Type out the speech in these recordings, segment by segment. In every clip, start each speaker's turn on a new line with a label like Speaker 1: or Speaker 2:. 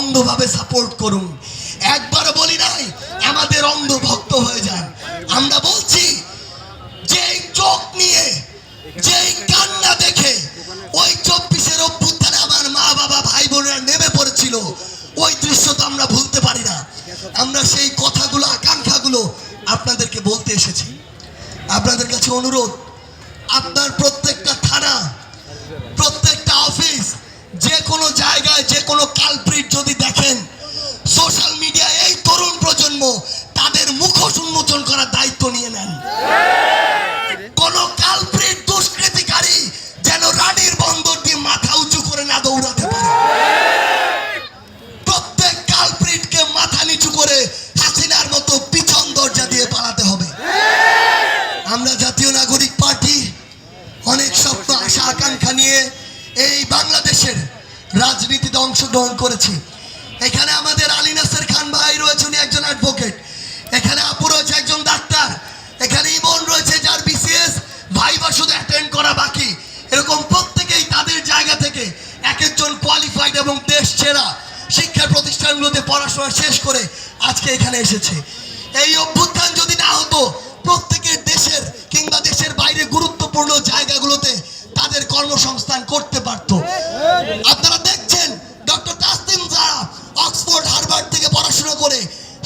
Speaker 1: অন্ধভাবে support করুন। একবার বলি নাই আমাদের অন্ধভক্ত হয়ে যান। আমরা বলছি যে চোখ নিয়ে, যে কান্না দেখে ওই 24-এর অভ্যুত্থানে আমার মা বাবা ভাই বোনেরা নেমে পড়েছিল, ওই দৃশ্য তো আমরা ভুলতে পারি না। আমরা সেই কথাগুলো, আকাঙ্ক্ষাগুলো আপনাদেরকে বলতে এসেছি। আপনাদের কাছে অনুরোধ, আপনার প্রত্যেকটা থানা, প্রত্যেকটা অফিস, যে কোনো জায়গায় যে কোনো কালপ্রিট যদি দেখেন, সোশ্যাল মিডিয়ায় এই তরুণ প্রজন্ম তাদের মুখোশ উন্মোচন করার দায়িত্ব নিয়ে নেন। কোন কালপ্রিট দুষ্কৃতিকারী যেন রানীর বন্দর দিয়ে মাথা উঁচু করে না দৌড়াতে পারে। প্রত্যেক কালপ্রিটকে মাথা নিচু করে হাসিনার মতো পিছন দরজা দিয়ে পালাতে হবে। আমরা জাতীয় নাগরিক পার্টি অনেক স্বপ্ন, আশা, আকাঙ্ক্ষা নিয়ে এই বাংলাদেশের রাজনীতিতে অংশগ্রহণ করেছি। এখানে আমাদের আলী নাসের খান ভাই রয়েছে, উনি একজন অ্যাডভোকেট। এখানে আপু রয়েছে একজন ডাক্তার। এখানে ইমন রয়েছে যার বিসিএস ভাইবা শুধু অ্যাটেন্ড করা বাকি। এরকম প্রত্যেকেই তাদের জায়গা থেকে এক একজন কোয়ালিফাইড এবং দেশ সেরা শিক্ষা প্রতিষ্ঠানগুলোতে পড়াশোনা শেষ করে আজকে এখানে এসেছে। এই অভ্যুত্থান যদি না হতো, প্রত্যেকের দেশের কিংবা দেশের বাইরে গুরুত্বপূর্ণ জায়গাগুলোতে তাদের কর্মসংস্থান করতে পারত। আপনারা দেখছেন ডক্টর তাসনিম যারা অক্সফোর্ড হার্ভার্ড থেকে পড়াশোনা করে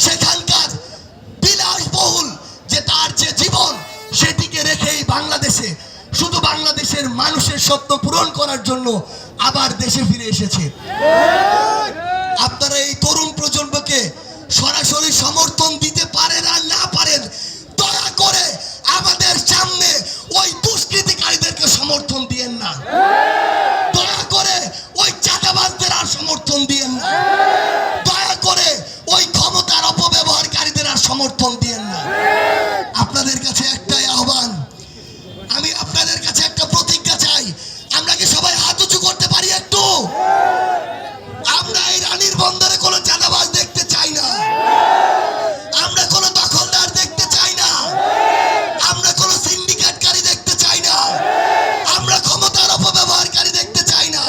Speaker 1: সেখানকার বিলাসবহুল যে তার যে জীবন, সেটিকে রেখেই বাংলাদেশে শুধু বাংলাদেশের মানুষের স্বপ্ন পূরণ করার জন্য আবার দেশে ফিরে এসেছে। আপনারা এই তরুণ প্রজন্মকে সরাসরি সমর্থন দিতে পারেন আর না পারেন, দয়া করে আমাদের সামনে ওই দুষ্কৃতিকারীদেরকে সমর্থন দিয়েন না। দয়া করে ওই চাঁদাবাজদের আর সমর্থন দিয়েন না। দয়া করে ওই ক্ষমতার অপব্যবহারকারীদের আর সমর্থন দিয়েন না। আপনাদের কাছে একটাই আহ্বান, আমি আপনাদের কাছে একটা প্রতিজ্ঞা চাই। আমরা কি সবাই হাত উঁচু করতে পারি একটু? আমরা এই রানীর বন্দরে কোনো চাঁদাবাজ দেখতে চাই না। আমরা কোনো দখলদার দেখতে চাই না। আমরা কোনো সিন্ডিকেটকারী দেখতে চাই না। আমরা ক্ষমতার অপব্যবহারকারী দেখতে চাই না।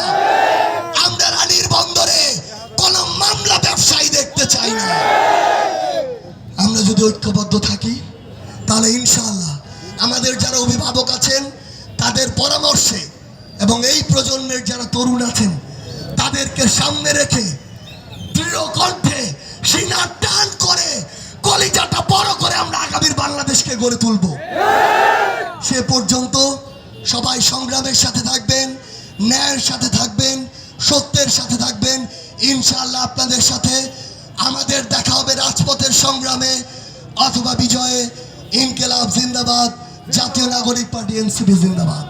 Speaker 1: আমরা রানীর বন্দরে কোনো মামলা ব্যবসায়ী দেখতে চাই না। আমরা যদি ঐক্যবদ্ধ থাকি, তাহলে ইনশাআল্লাহ আমাদের যারা অভিভাবক আছেন তাদের পরামর্শে এবং এই প্রজন্মের যারা তরুণ আছেন তাদেরকে সামনে রেখে দৃঢ় কণ্ঠে সিনা টান করে কলিজাটা বড় করে আমরা আগামীর বাংলাদেশকে গড়ে তুলব। সে পর্যন্ত সবাই সংগ্রামের সাথে থাকবেন, ন্যায়ের সাথে থাকবেন, সত্যের সাথে থাকবেন। ইনশাআল্লাহ আপনাদের সাথে আমাদের দেখা হবে রাজপথের সংগ্রামে অথবা বিজয়ে। ইনকিলাব জিন্দাবাদ, জাতীয় নাগরিক পার্টি এনসিপি জিন্দাবাদ।